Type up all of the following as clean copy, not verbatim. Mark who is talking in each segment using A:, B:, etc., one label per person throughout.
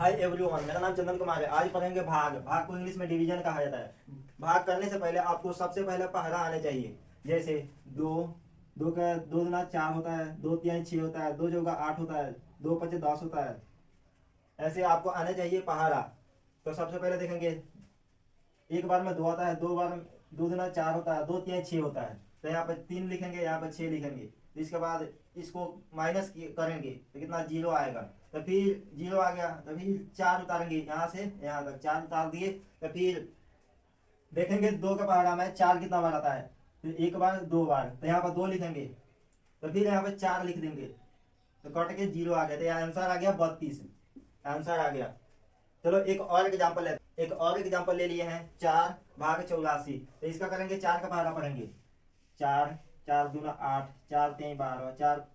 A: Hi everyone, मेरा नाम चंदन कुमार है। आज पढ़ेंगे भाग। भाग को इंग्लिश में डिवीजन कहा जाता है। भाग करने से पहले आपको सबसे पहले पहला आने चाहिए। जैसे दो, दो का दो दुना चार होता है, दो तिहाई छः होता है, दो चौका आठ होता है, दो पचे 10 होता है। ऐसे आपको आने चाहिए पहाड़ा। तो सबसे पहले देखेंगे, एक बार में दो आता है, दो बार दो दुना चार होता है, दो तिहाई छः होता है। तो यहाँ पर तीन लिखेंगे, यहाँ पर छः लिखेंगे। तो इसके बाद इसको माइनस करेंगे तो कितना जीरो आएगा। तो फिर जीरो आ गया तो फिर चार उतारेंगे, यहाँ से यहाँ तक चार उतार दिए। तो फिर देखेंगे दो का पहाड़ा में चार कितना बार आता है। तो एक बार दो बार, तो यहाँ पर दो लिखेंगे। तो फिर यहाँ पर चार लिख देंगे, तो कट के जीरो आ गया। तो यहाँ आंसर आ गया 32। आंसर आ गया। चलो एक और एग्जाम्पल ले लिए हैं, 4 भाग 84। तो इसका करेंगे, चार का पहाड़ा पढ़ेंगे। चार, चार दूना 8, चार तीन 12, चार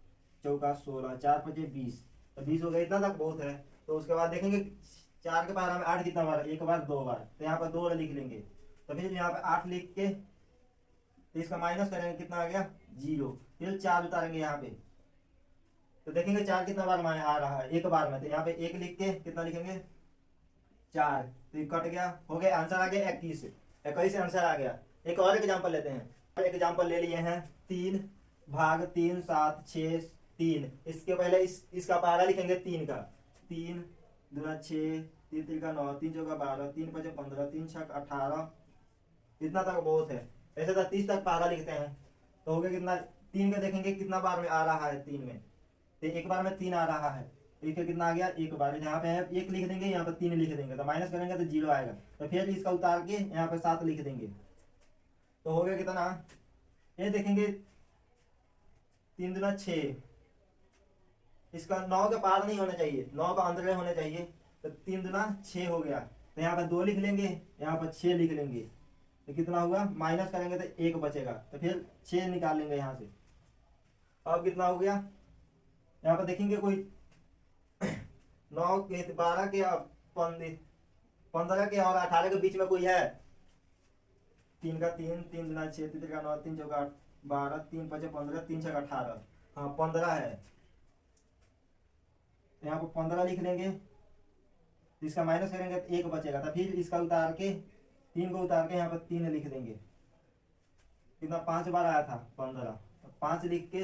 A: चौका 16, चार पचे 20। तो 20 हो गया, इतना तक बहुत है। तो उसके बाद देखेंगे चार के पहाड़ा में 8 कितना बार, एक बार दो बार। तो यहाँ पर दो लिख लेंगे। तो फिर यहाँ पे 8 लिख के तो इसका माइनस करेंगे, कितना आ गया जीरो। फिर चार उतारेंगे यहाँ पे, तो देखेंगे चार कितना बार में आ रहा है, एक बार में। तो यहाँ पे एक लिख के कितना लिखेंगे, चार। तो ये कट गया, हो गया। आंसर आ गया 21। 21 आंसर आ गया। एक और एग्जाम्पल लेते हैं। एग्जाम्पल ले लिए हैं, 3 भाग 3 7 6 3। इसके पहले इसका पहाड़ा लिखेंगे 3 का। 3 दूना 6, 3 तिरका 9, 3 चौका 12, 3 पचे 15, 3 छक 18। इतना तक बहुत है। ऐसे तो 30 तक पहाड़ा लिखते हैं। तो हो गया कितना, 3 का देखेंगे कितना बार में आ रहा है, 3 में। तो एक बार में 3 आ रहा है। एक का कितना आ गया, एक बार। यहाँ पे है एक लिख देंगे, यहाँ पे 3 लिख देंगे। तो माइनस करेंगे तो जीरो आएगा। तो फिर इसका उतार के यहाँ पे 7 लिख देंगे। तो हो गया कितना, ये देखेंगे 3 दूना 6। इसका 9 का पार नहीं होना चाहिए, 9 का अंदर होना चाहिए। तो 3 दूना 6 हो गया। तो यहाँ पे 2 लिख लेंगे, यहाँ पर 6 लिख लेंगे। तो कितना हुआ, माइनस करेंगे तो 1 बचेगा। तो फिर 6 निकाल लेंगे यहाँ से। अब कितना हो गया, यहाँ पर देखेंगे कोई 9 के 12 के और 15 के और 18 के बीच में कोई है। 3 का 3, 3 दूना 6, 3 का 9, 3 चौका 12, 3 पचे 15, 3 छक 18। हाँ 15 है। तो यहाँ पर 15 लिख लेंगे। तो इसका माइनस करेंगे तो 1 बचेगा। तो फिर इसका उतार के 3 को उतार के यहाँ पर 3 लिख देंगे। कितना 5 बार आया था 15। तो 5 लिख के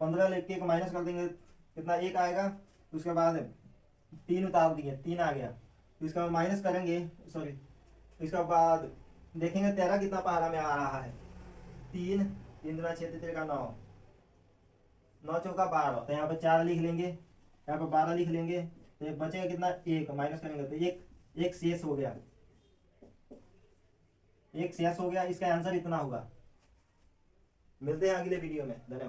A: 15 लिख के माइनस कर देंगे, कितना 1 आएगा। तो उसके बाद 3 उतार दिए, 3 आ गया। तो इसका माइनस करेंगे, सॉरी, तो इसके बाद देखेंगे 13 कितना पहाड़ा में आ रहा है। 3, 3 दूना 6, 3 का 9, 9 चौका 12। तो यहाँ पर 4 लिख लेंगे, यहाँ पर 12 लिख लेंगे। तो एक बचेगा कितना, 1 माइनस करेंगे तो एक शेष हो गया। एक शेष हो गया। इसका आंसर इतना होगा। मिलते हैं अगले वीडियो में। धन्यवाद।